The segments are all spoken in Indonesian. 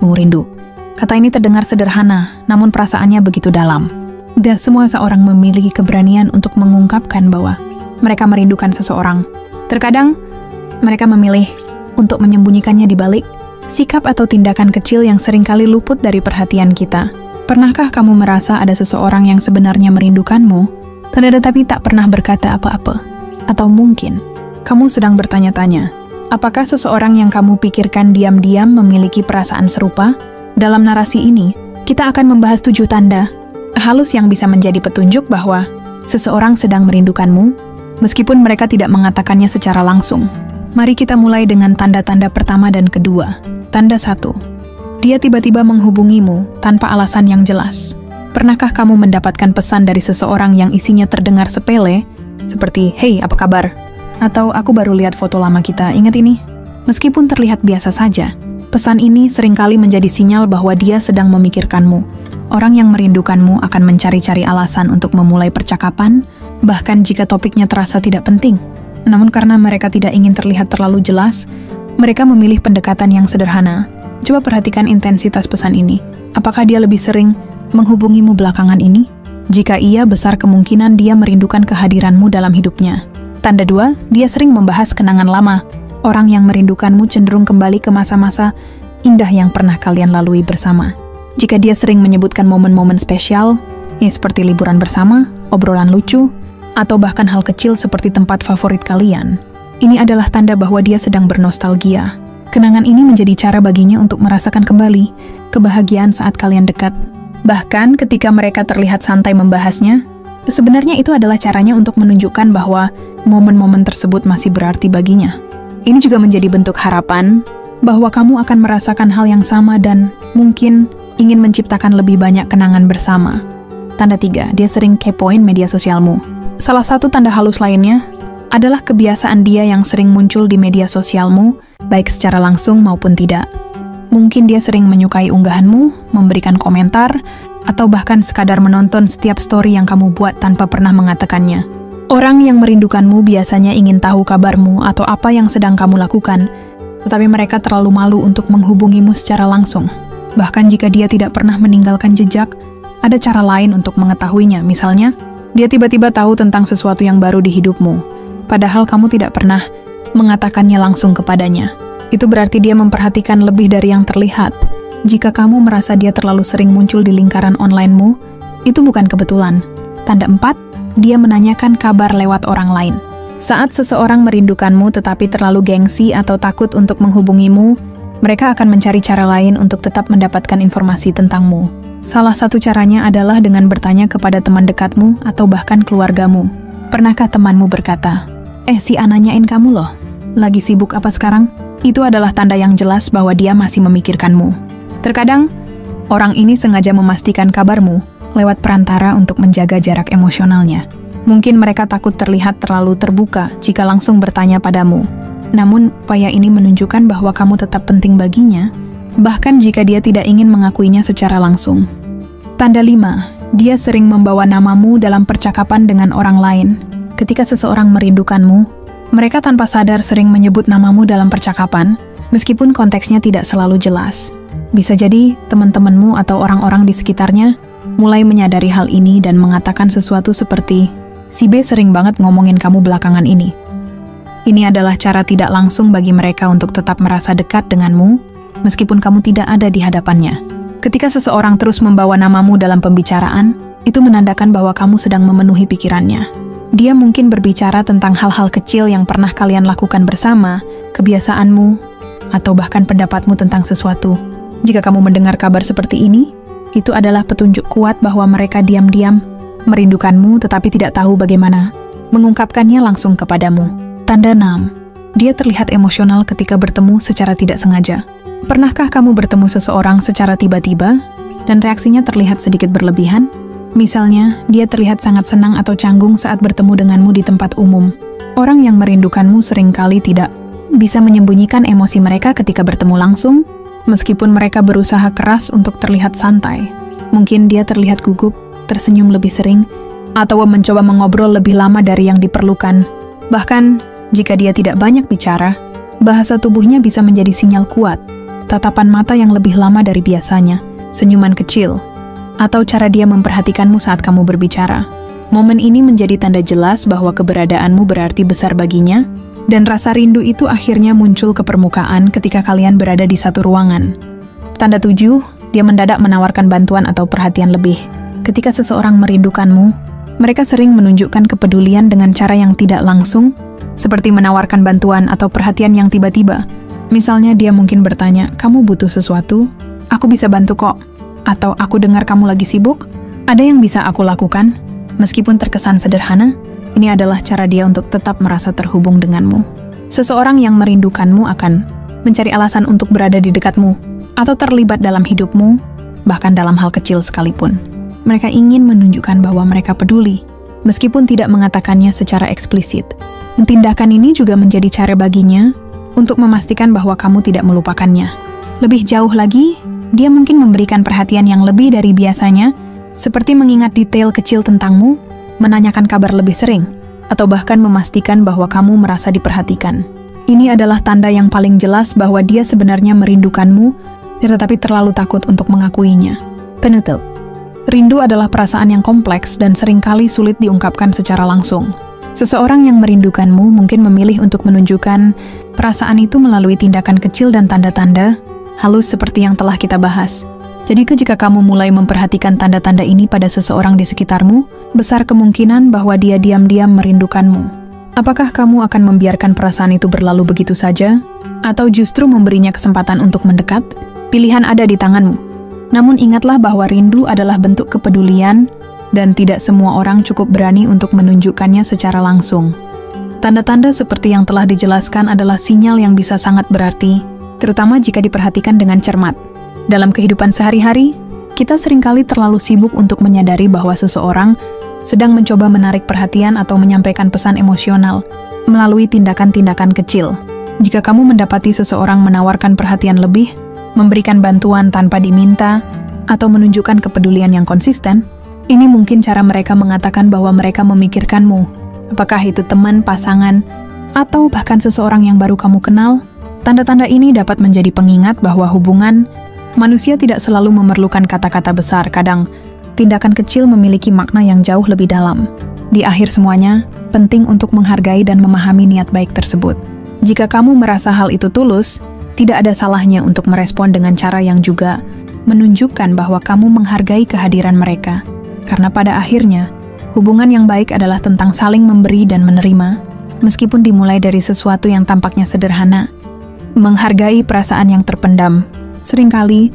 membuatmu rindu. Kata ini terdengar sederhana, namun perasaannya begitu dalam. Dan semua seorang memiliki keberanian untuk mengungkapkan bahwa mereka merindukan seseorang. Terkadang, mereka memilih untuk menyembunyikannya di balik sikap atau tindakan kecil yang seringkali luput dari perhatian kita. Pernahkah kamu merasa ada seseorang yang sebenarnya merindukanmu, tetapi tak pernah berkata apa-apa? Atau mungkin, kamu sedang bertanya-tanya, apakah seseorang yang kamu pikirkan diam-diam memiliki perasaan serupa? Dalam narasi ini, kita akan membahas 7 tanda halus yang bisa menjadi petunjuk bahwa seseorang sedang merindukanmu, meskipun mereka tidak mengatakannya secara langsung. Mari kita mulai dengan tanda-tanda pertama dan kedua. Tanda 1. Dia tiba-tiba menghubungimu tanpa alasan yang jelas. Pernahkah kamu mendapatkan pesan dari seseorang yang isinya terdengar sepele, seperti, "Hey, apa kabar?" Atau, "Aku baru lihat foto lama kita, ingat ini?" Meskipun terlihat biasa saja, pesan ini seringkali menjadi sinyal bahwa dia sedang memikirkanmu. Orang yang merindukanmu akan mencari-cari alasan untuk memulai percakapan, bahkan jika topiknya terasa tidak penting. Namun karena mereka tidak ingin terlihat terlalu jelas, mereka memilih pendekatan yang sederhana. Coba perhatikan intensitas pesan ini. Apakah dia lebih sering menghubungimu belakangan ini? Jika iya, besar kemungkinan dia merindukan kehadiranmu dalam hidupnya. Tanda 2, dia sering membahas kenangan lama. Orang yang merindukanmu cenderung kembali ke masa-masa indah yang pernah kalian lalui bersama. Jika dia sering menyebutkan momen-momen spesial, seperti liburan bersama, obrolan lucu, atau bahkan hal kecil seperti tempat favorit kalian, ini adalah tanda bahwa dia sedang bernostalgia. Kenangan ini menjadi cara baginya untuk merasakan kembali kebahagiaan saat kalian dekat. Bahkan ketika mereka terlihat santai membahasnya, sebenarnya itu adalah caranya untuk menunjukkan bahwa momen-momen tersebut masih berarti baginya. Ini juga menjadi bentuk harapan bahwa kamu akan merasakan hal yang sama dan mungkin ingin menciptakan lebih banyak kenangan bersama. Tanda 3, dia sering kepoin media sosialmu. Salah satu tanda halus lainnya adalah kebiasaan dia yang sering muncul di media sosialmu, baik secara langsung maupun tidak. Mungkin dia sering menyukai unggahanmu, memberikan komentar, atau bahkan sekadar menonton setiap story yang kamu buat tanpa pernah mengatakannya. Orang yang merindukanmu biasanya ingin tahu kabarmu atau apa yang sedang kamu lakukan, tetapi mereka terlalu malu untuk menghubungimu secara langsung. Bahkan jika dia tidak pernah meninggalkan jejak, ada cara lain untuk mengetahuinya. Misalnya, dia tiba-tiba tahu tentang sesuatu yang baru di hidupmu, padahal kamu tidak pernah mengatakannya langsung kepadanya. Itu berarti dia memperhatikan lebih dari yang terlihat. Jika kamu merasa dia terlalu sering muncul di lingkaran online-mu, itu bukan kebetulan. Tanda 4, dia menanyakan kabar lewat orang lain. Saat seseorang merindukanmu tetapi terlalu gengsi atau takut untuk menghubungimu, mereka akan mencari cara lain untuk tetap mendapatkan informasi tentangmu. Salah satu caranya adalah dengan bertanya kepada teman dekatmu atau bahkan keluargamu. Pernahkah temanmu berkata, si A nanyain kamu loh, lagi sibuk apa sekarang? Itu adalah tanda yang jelas bahwa dia masih memikirkanmu. Terkadang, orang ini sengaja memastikan kabarmu lewat perantara untuk menjaga jarak emosionalnya. Mungkin mereka takut terlihat terlalu terbuka jika langsung bertanya padamu. Namun, upaya ini menunjukkan bahwa kamu tetap penting baginya, bahkan jika dia tidak ingin mengakuinya secara langsung. Tanda 5, dia sering membawa namamu dalam percakapan dengan orang lain. Ketika seseorang merindukanmu, mereka tanpa sadar sering menyebut namamu dalam percakapan, meskipun konteksnya tidak selalu jelas. Bisa jadi teman-temanmu atau orang-orang di sekitarnya mulai menyadari hal ini dan mengatakan sesuatu seperti, "Si B sering banget ngomongin kamu belakangan ini." Ini adalah cara tidak langsung bagi mereka untuk tetap merasa dekat denganmu, meskipun kamu tidak ada di hadapannya. Ketika seseorang terus membawa namamu dalam pembicaraan, itu menandakan bahwa kamu sedang memenuhi pikirannya. Dia mungkin berbicara tentang hal-hal kecil yang pernah kalian lakukan bersama, kebiasaanmu, atau bahkan pendapatmu tentang sesuatu. Jika kamu mendengar kabar seperti ini, itu adalah petunjuk kuat bahwa mereka diam-diam merindukanmu tetapi tidak tahu bagaimana mengungkapkannya langsung kepadamu. Tanda 6, dia terlihat emosional ketika bertemu secara tidak sengaja. Pernahkah kamu bertemu seseorang secara tiba-tiba dan reaksinya terlihat sedikit berlebihan? Misalnya, dia terlihat sangat senang atau canggung saat bertemu denganmu di tempat umum. Orang yang merindukanmu seringkali tidak bisa menyembunyikan emosi mereka ketika bertemu langsung, meskipun mereka berusaha keras untuk terlihat santai. Mungkin dia terlihat gugup, tersenyum lebih sering, atau mencoba mengobrol lebih lama dari yang diperlukan. Bahkan, jika dia tidak banyak bicara, bahasa tubuhnya bisa menjadi sinyal kuat tatapan mata yang lebih lama dari biasanya, senyuman kecil, atau cara dia memperhatikanmu saat kamu berbicara. Momen ini menjadi tanda jelas bahwa keberadaanmu berarti besar baginya, dan rasa rindu itu akhirnya muncul ke permukaan ketika kalian berada di satu ruangan. Tanda 7, dia mendadak menawarkan bantuan atau perhatian lebih. Ketika seseorang merindukanmu, mereka sering menunjukkan kepedulian dengan cara yang tidak langsung, seperti menawarkan bantuan atau perhatian yang tiba-tiba. Misalnya dia mungkin bertanya, "Kamu butuh sesuatu? Aku bisa bantu kok." Atau, "Aku dengar kamu lagi sibuk. Ada yang bisa aku lakukan?" Meskipun terkesan sederhana, ini adalah cara dia untuk tetap merasa terhubung denganmu. Seseorang yang merindukanmu akan mencari alasan untuk berada di dekatmu, atau terlibat dalam hidupmu, bahkan dalam hal kecil sekalipun. Mereka ingin menunjukkan bahwa mereka peduli, meskipun tidak mengatakannya secara eksplisit. Tindakan ini juga menjadi cara baginya untuk memastikan bahwa kamu tidak melupakannya. Lebih jauh lagi, dia mungkin memberikan perhatian yang lebih dari biasanya, seperti mengingat detail kecil tentangmu, menanyakan kabar lebih sering, atau bahkan memastikan bahwa kamu merasa diperhatikan. Ini adalah tanda yang paling jelas bahwa dia sebenarnya merindukanmu, tetapi terlalu takut untuk mengakuinya. Penutup. Rindu adalah perasaan yang kompleks dan seringkali sulit diungkapkan secara langsung. Seseorang yang merindukanmu mungkin memilih untuk menunjukkan perasaan itu melalui tindakan kecil dan tanda-tanda halus seperti yang telah kita bahas. Jadi jika kamu mulai memperhatikan tanda-tanda ini pada seseorang di sekitarmu, besar kemungkinan bahwa dia diam-diam merindukanmu. Apakah kamu akan membiarkan perasaan itu berlalu begitu saja? Atau justru memberinya kesempatan untuk mendekat? Pilihan ada di tanganmu. Namun ingatlah bahwa rindu adalah bentuk kepedulian, dan tidak semua orang cukup berani untuk menunjukkannya secara langsung. Tanda-tanda seperti yang telah dijelaskan adalah sinyal yang bisa sangat berarti, terutama jika diperhatikan dengan cermat. Dalam kehidupan sehari-hari, kita seringkali terlalu sibuk untuk menyadari bahwa seseorang sedang mencoba menarik perhatian atau menyampaikan pesan emosional melalui tindakan-tindakan kecil. Jika kamu mendapati seseorang menawarkan perhatian lebih, memberikan bantuan tanpa diminta, atau menunjukkan kepedulian yang konsisten, ini mungkin cara mereka mengatakan bahwa mereka memikirkanmu. Apakah itu teman, pasangan, atau bahkan seseorang yang baru kamu kenal? Tanda-tanda ini dapat menjadi pengingat bahwa hubungan manusia tidak selalu memerlukan kata-kata besar. Kadang, tindakan kecil memiliki makna yang jauh lebih dalam. Di akhir semuanya, penting untuk menghargai dan memahami niat baik tersebut. Jika kamu merasa hal itu tulus, tidak ada salahnya untuk merespon dengan cara yang juga menunjukkan bahwa kamu menghargai kehadiran mereka. Karena pada akhirnya, hubungan yang baik adalah tentang saling memberi dan menerima, meskipun dimulai dari sesuatu yang tampaknya sederhana. Menghargai perasaan yang terpendam. Seringkali,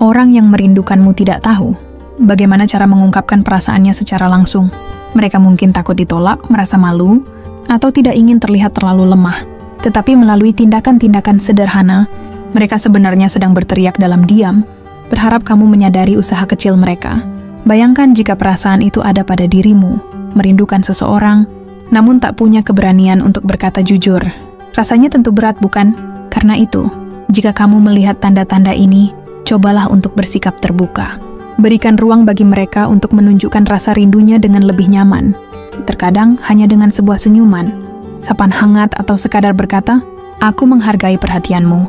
orang yang merindukanmu tidak tahu bagaimana cara mengungkapkan perasaannya secara langsung. Mereka mungkin takut ditolak, merasa malu, atau tidak ingin terlihat terlalu lemah. Tetapi melalui tindakan-tindakan sederhana, mereka sebenarnya sedang berteriak dalam diam, berharap kamu menyadari usaha kecil mereka. Bayangkan jika perasaan itu ada pada dirimu, merindukan seseorang, namun tak punya keberanian untuk berkata jujur. Rasanya tentu berat, bukan? Karena itu, jika kamu melihat tanda-tanda ini, cobalah untuk bersikap terbuka. Berikan ruang bagi mereka untuk menunjukkan rasa rindunya dengan lebih nyaman. Terkadang hanya dengan sebuah senyuman, sapaan hangat, atau sekadar berkata, "Aku menghargai perhatianmu."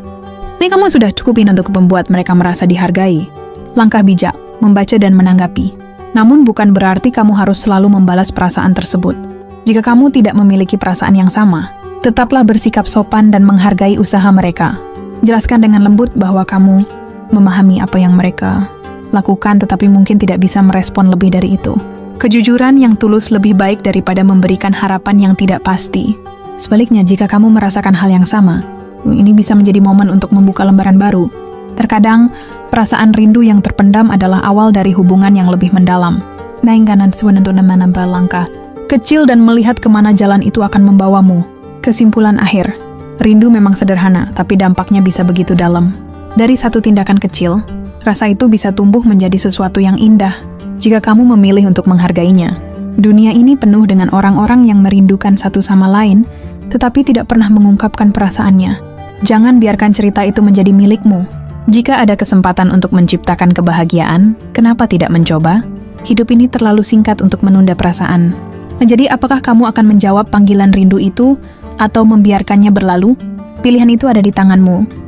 Ini kamu sudah cukupin untuk membuat mereka merasa dihargai. Langkah bijak, membaca dan menanggapi. Namun bukan berarti kamu harus selalu membalas perasaan tersebut. Jika kamu tidak memiliki perasaan yang sama, tetaplah bersikap sopan dan menghargai usaha mereka. Jelaskan dengan lembut bahwa kamu memahami apa yang mereka lakukan, tetapi mungkin tidak bisa merespon lebih dari itu. Kejujuran yang tulus lebih baik daripada memberikan harapan yang tidak pasti. Sebaliknya, jika kamu merasakan hal yang sama, ini bisa menjadi momen untuk membuka lembaran baru. Terkadang, perasaan rindu yang terpendam adalah awal dari hubungan yang lebih mendalam. Naingganan untuk menambah langkah kecil dan melihat kemana jalan itu akan membawamu. Kesimpulan akhir, rindu memang sederhana, tapi dampaknya bisa begitu dalam. Dari satu tindakan kecil, rasa itu bisa tumbuh menjadi sesuatu yang indah, jika kamu memilih untuk menghargainya. Dunia ini penuh dengan orang-orang yang merindukan satu sama lain, tetapi tidak pernah mengungkapkan perasaannya. Jangan biarkan cerita itu menjadi milikmu. Jika ada kesempatan untuk menciptakan kebahagiaan, kenapa tidak mencoba? Hidup ini terlalu singkat untuk menunda perasaan. Jadi, apakah kamu akan menjawab panggilan rindu itu, atau membiarkannya berlalu? Pilihan itu ada di tanganmu.